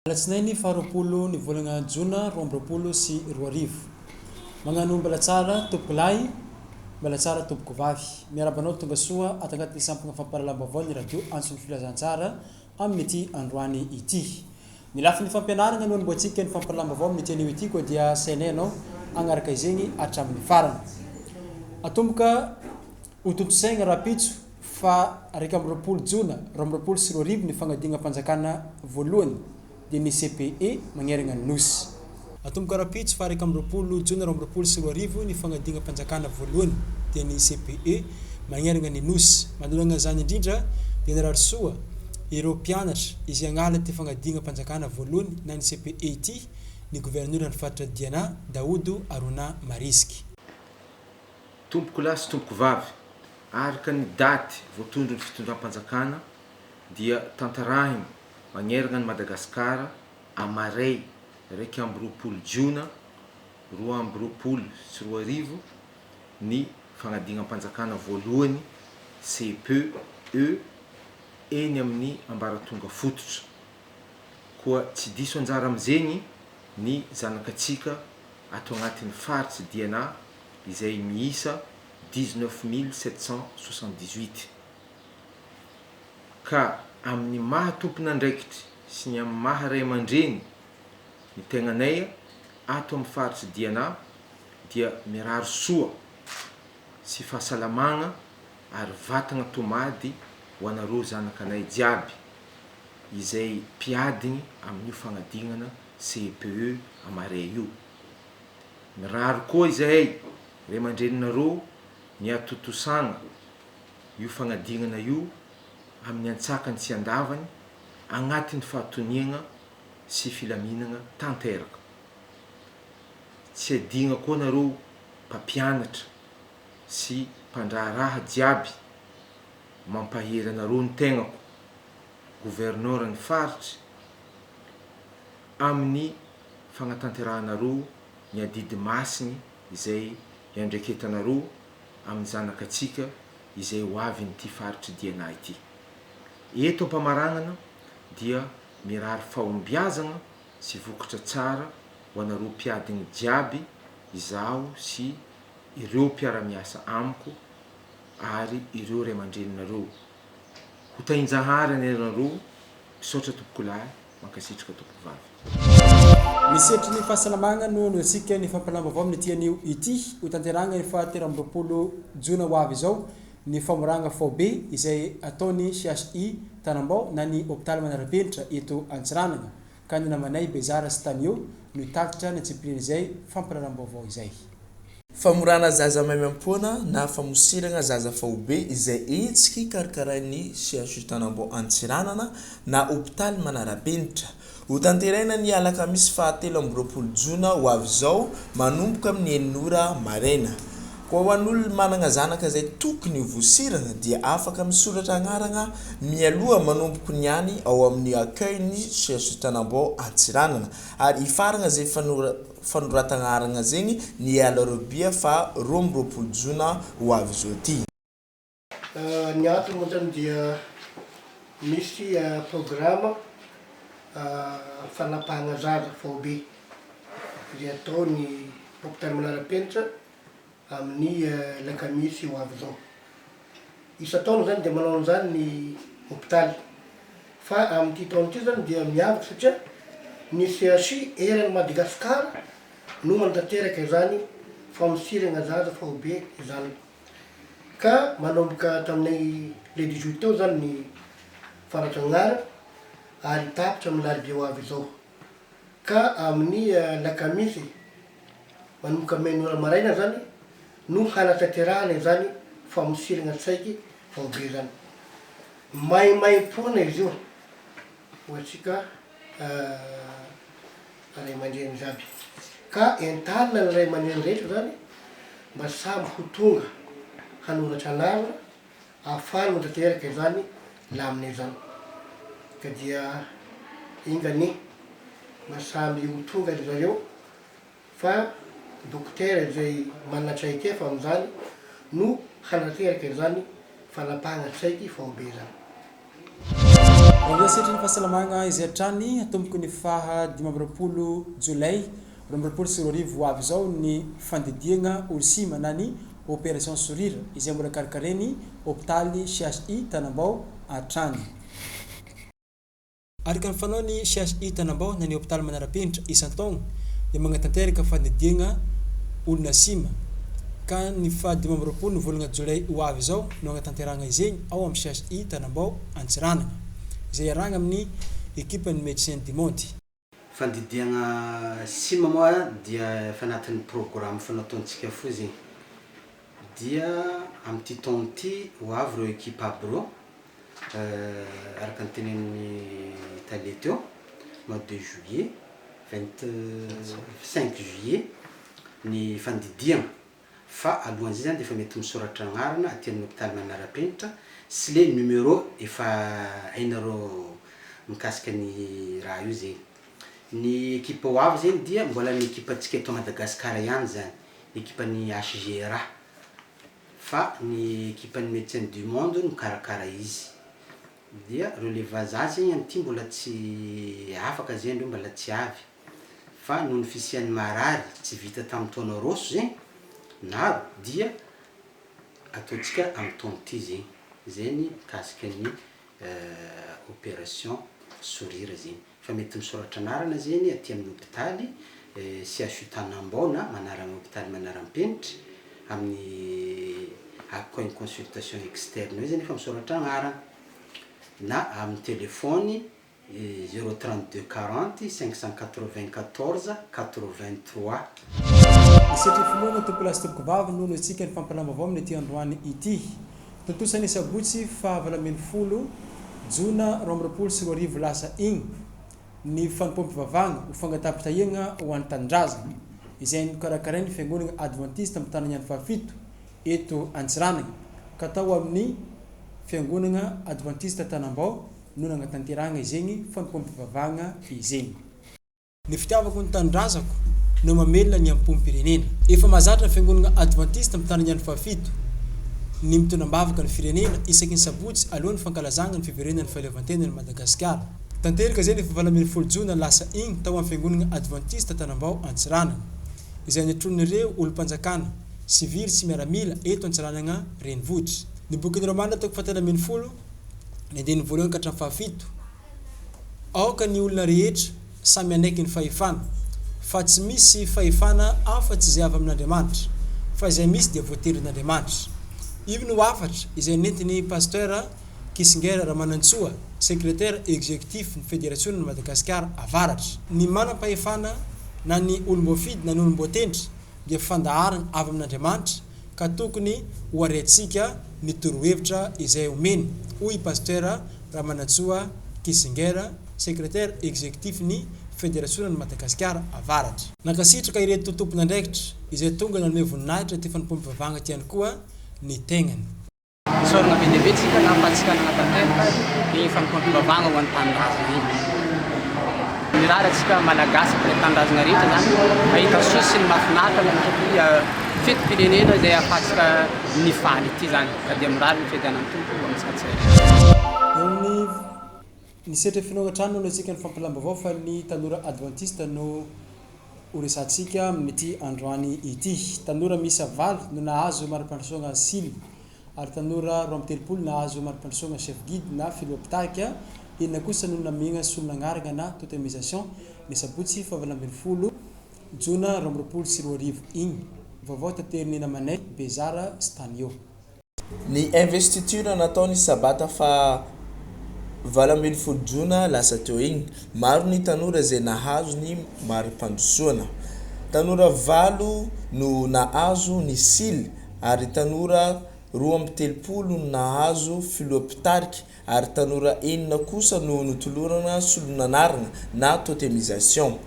Latsinainy faharoapolo ny volana Jona 2024. Magnano mbala tsara tompoko lahy, mbala tsara tompoko vavy. Miarabanao tonga soa ato agnatin'ny sampagna fampahalalam-baovao ny radio antson'ny filazantsara amin'ny ity androany ity. Ny lafin'ny fampianarana no anamboatsika ny fampahalalam-baovao amin'ny teny ity koa dia sainanao agnaraka izegny hatramin'ny farany. Atomboka ho toto-saigna rapitso fa 20 Jona 2024 ny fagnadinam-panjakana voalohany dia ny CPE magnerana ny nosy. Atomboka rapitso fa 20 Jona 2024 ny fagnadinam-panjakana voalohany dia ny CPE magnerana ny nosy. Manolagna zany indrindra dia narary soa ireo mpianatra izy agnala ty fagnadinam-panjakana voalohany na ny CPE ity ny gouverneur ny faritra Diana Daoud Arona Mariski. Tompoko lahy sy tompoko vavy, araka ny daty voatondro ny fitondram-panjakana dia tantarahina magnerana ny Madagasikara amaray 20 Jona 2024 ny fagnadinam-panjakana voalohany CPE eny amin'ny ambaratonga fototra. Koa tsy diso anjara amizegny ny zanakatsika ato agnatin'ny faritsy Diana izay miisa 19778 ka amin'ny maha tompona andraikitry sy ny amin'ny maha ray aman-dreny ny tegnanay ato amin'ny faritsy Diana dia mirary soa sy fahasalamagna ary vatagna tomady ho anareo zanakanay jiaby izay mpiadigny amin'io fagnadinana CPE amaray io. Mirary koa izahay ray aman-dreninareo ny atotosagna io fagnadinana io amin'ny antsakany sy andavany agnatin'ny fahatoniagna sy filaminagna tanteraka. Tsy adigna koa nareo mpampianatra sy mpandraharaha jiaby mampahery anareo ny tegnako gouverneur ny faritra amin'ny fagnatanteranareo ny adidy masigny izay iandraiketanareo amin'ny zanakatsika izay ho avy n'ity faritry Diana ity. Eto ampamaragnana dia mirary fahombiazana sy vokatra tsara ho anareo mpiadigny jiaby izaho sy ireo mpiara-miasa amiko ary ireo ray aman-dreninareo. Ho tahinjahary anareo misaotra tompoko lahy, mankasitraka tompoko vavy. Misetry ny fahasalamagna no antsika ny fampahalalam-baovao amin'ny tianio ity ho tanteragna ny faha 20 Jona ho avy izao ny famoragna FOB izay ataony CHI Tanambao na ny hôpitaly Manarapenitra eto Antsiranana ka ny namanay Bezara sy Tanio no hitatitra ny discipline izay fampahalalam-baovao izay. Famorana zaza maimam-poana na famosirana zaza FOB izay etsiky karakarain'ny CHI Tanambao Antsiranana na hôpitaly Manarapenitra. Ho tanteraina ny alakamisy fahatelo 20 Jona ho avy izao manomboka amin'ny 9 maraina. Koa ho an'olona manana zanaka izay tokony vosirana dia afaka misoratra agnarana mialoha manomboko niany ao amin'ny accueil-ny CHI Tanambao Antsiranana ary ifarana izay fanoratana arana zegny ny alarobia fa 20 Jona ho avy izao ty. Ny antony moa dia misy programma fanapahana zaza FOB izay ataony hôpitaly Manarapenitra amin'ny lakamisy ho avy izao. Isa-taona zany dia manao an'izany ny hôpitaly. Fa amin'ity taona ity zany dia miavaka satria ny CHI eran'ny Madagasikara no mantanteraka izany famosirana zaza FOB izany. Ka manomboka tamin'ny le 18 tao zany ny faratranara ary tapitra amin'ny laribia ho avy izao. Ka amin'ny lakamisy manomboka amin'ny 9 maraina zany no hanatanterahana izany famosirana tsaiky FOB zany. Maimai-poana izy io ho antsika ray aman-dreny jiaby. Ka entanina ny ray aman-dreny rehetra zany mba samy ho tonga hanoratra an'arana ahafahany mantanteraka izany lamina izany. Ka dia ingany mba samy ho tonga ry zareo fa dokotera izay manatraikefa amin'izany no hanateraka izany fanapahana tsaiky FOB zany. Angasitry ny fahasalamagna izay hatrany atomboko ny faha 15 Jolay 2024 avy zao ny fandidiagna olosima na ny opération sourire izay mbola karakareny hôpitaly CHI Tanambao Atrany. Araka ny fanao ny CHI Tanambao na ny hôpitaly Manarapenitra isan-taogno dia magnatanteraka fandidiagna olona sima ka ny faha 15 ny volana Jolay ho avy zao no agnatanteragna izegny ao amin'ny CHI Tanambao Antsiranana izay aragna amin'ny équipe ny médecin du monde. Fandidiagna sima moa dia fanatin'ny programme fanataontsika fo zegny dia amin'ity taogno ty ho avy reo équipe aby reo araka ny tenenin'ny Italie teo mois de juillet 25 juillet ny fandidiagna fa alohan'izay zany dia efa mety misoratra agnarana aty amin'ny hôpitaly Manarapenitra sy le numéro efa hainareo mikasika ny raha io zegny. Ny équipe ho avy zegny dia mbola ny équipe antsika eto Madagasikara ihany zany, équipe ny HGRA fa ny équipe ny médecin du monde no mikarakara izy. Dia reo le vazaha zegny amin'ity mbola tsy afaka zegny reo mbola tsy avy fa noho ny fisian'ny marary tsy vita tamin'ny taona roso zegny na dia ataontsika amin'ny taona ty zegny. Zay ny mikasika ny opération sourire zegny. Fa mety misoratra anarana zegny aty amin'ny hôpitaly CHU Tanambao na manarana hôpitaly Manarapenitra amin'ny akao une consultation externe zegny efa misoratra anarana na amin'ny téléphone 032 40 594 83. Isitry finoana tompolasy tompoko vavy nono antsika ny fampalama avao amin'ny ity androany ity. Tontosany sabotsy fa 20 Jona 2024 lasa igny ny fanompompo vavagna ho fangatapitahigna ho an'ny tanindrazana izay nikarakarainy fiangonana Adventiste amin'ny tanany fahafito eto Antsiranana ka tao amin'ny fiangonana Adventiste Tanambao no nagnatanteragna izegny fanompompo vavagna izegny. Ny fitiavako ny tanindrazako no mamelona ny ampom-pirenena. Efa mahazatra ny fiangonana Adventiste amin'ny tanany fahafito ny mitonambavaka ny firenena isaky ny sabotsy alohan'ny fankalazagna ny fiverenan'ny fahaleovantenany Madagasikara. Tanteraka zay ny 20 Jona lasa igny tao amin'ny fiangonana Adventiste Tanambao Antsiranana izay nitronireo olo-mpanjakana sivily sy miaramila eto Antsiranana renivohitra. Ny bokin'ny Romana toko 17 ny andininy voalohany ka hatramin'ny fahafito. Aoka ny olona rehetra samy anaiky ny fahefana fa tsy misy fahefana afa-tsy izay avy amin'Andriamanitra fa izay misy dia voaterin'Andriamanitra. Io no afatra izay nentin'ny pasteur Kisingera Ramanantsoa, secrétaire exécutif ny fédération ny Madagasikara avaratra. Ny manam-pahefana na ny olom-boafidy na ny olom-boatendry dia fandaharana avy amin'Andriamanitra ka tokony ho ariantsika ny torohevitra izay omeny hoy pasteur Ramanantsoa Kisingera, secrétaire exécutif ny fédération ny Madagasikara avaratra. Nakasitraka ireto tompon'andraikitra izay tonga nanome voninahitra ty fanompompo vavagna tiany koa ny tegnany. Sorana be dia be tsika na ampatsika anatanteraka ny fanompompo vavagna ho an'ny tanindrazana igny. Ny raha antsika malagasy amin'ny tanindrazana rehetra zany mahita soa sy ny mahafinaritra satria fetim-pirenena izay ahafahantsika ny faly ity zany ka dia mirary ny fiadianan'ny tompo amintsika tsirairay. Ny setra finoana trano no antsika ny fampalamba avao fa ny tanora Adventiste no horesantsika amin'ity androany ity. Tanora miisa 8 no nahazo mari-pandrosoagna sily ary tanora 23 nahazo mari-pandrosoagna chef guide na filopitaka. Inona kosa no namiagna solonanaragna na totemisation ny sabotsy fa 20 Jona 2024 igny. Vaovao tanteriny namanay Bezara Stanio. Ny investiture nataony sabata fa 20 Jona lasa teo igny maro ny tanora izay nahazo ny mari-pandrosoana. Tanora 8 no nahazo ny sily ary tanora 13 no nahazo filopitarika ary tanora 9 kosa no notolorana solonanaragna na totemisation.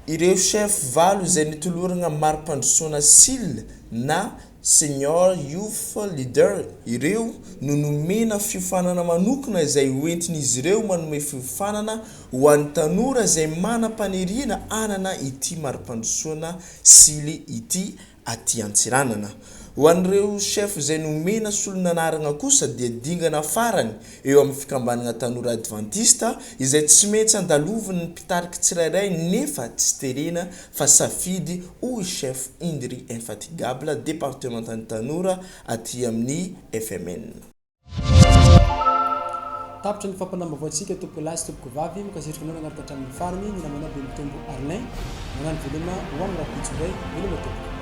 Ireo chef 8 izay nitolorana mari-pandrosoana sily na senior youth leader ireo no nomena fiofanana manokana izay hoentin'izy ireo manome fiofanana ho an'ny tanora izay manam-paniriana anana ity mari-pandrosoana sily ity aty Antsiranana. ho an'ireo chef izay nomena solonanarana kosa dia dingana farany eo amin'ny fikambanana tanora adventista izay tsy metsy andaloviny ny mpitarika tsirairay nefa tsy terena fa safidy hoy chef Indri Infatigable départemental tanora aty amin'ny FMN. Tapitra ny fampalambavaotsika tompoko lahy sy tompoko vavy mikasirika anao nagnaraka hatramin'ny farany ny namanao be mitombo Arlin manano veloma ho amin'ny rapitso iray veloma tompoko.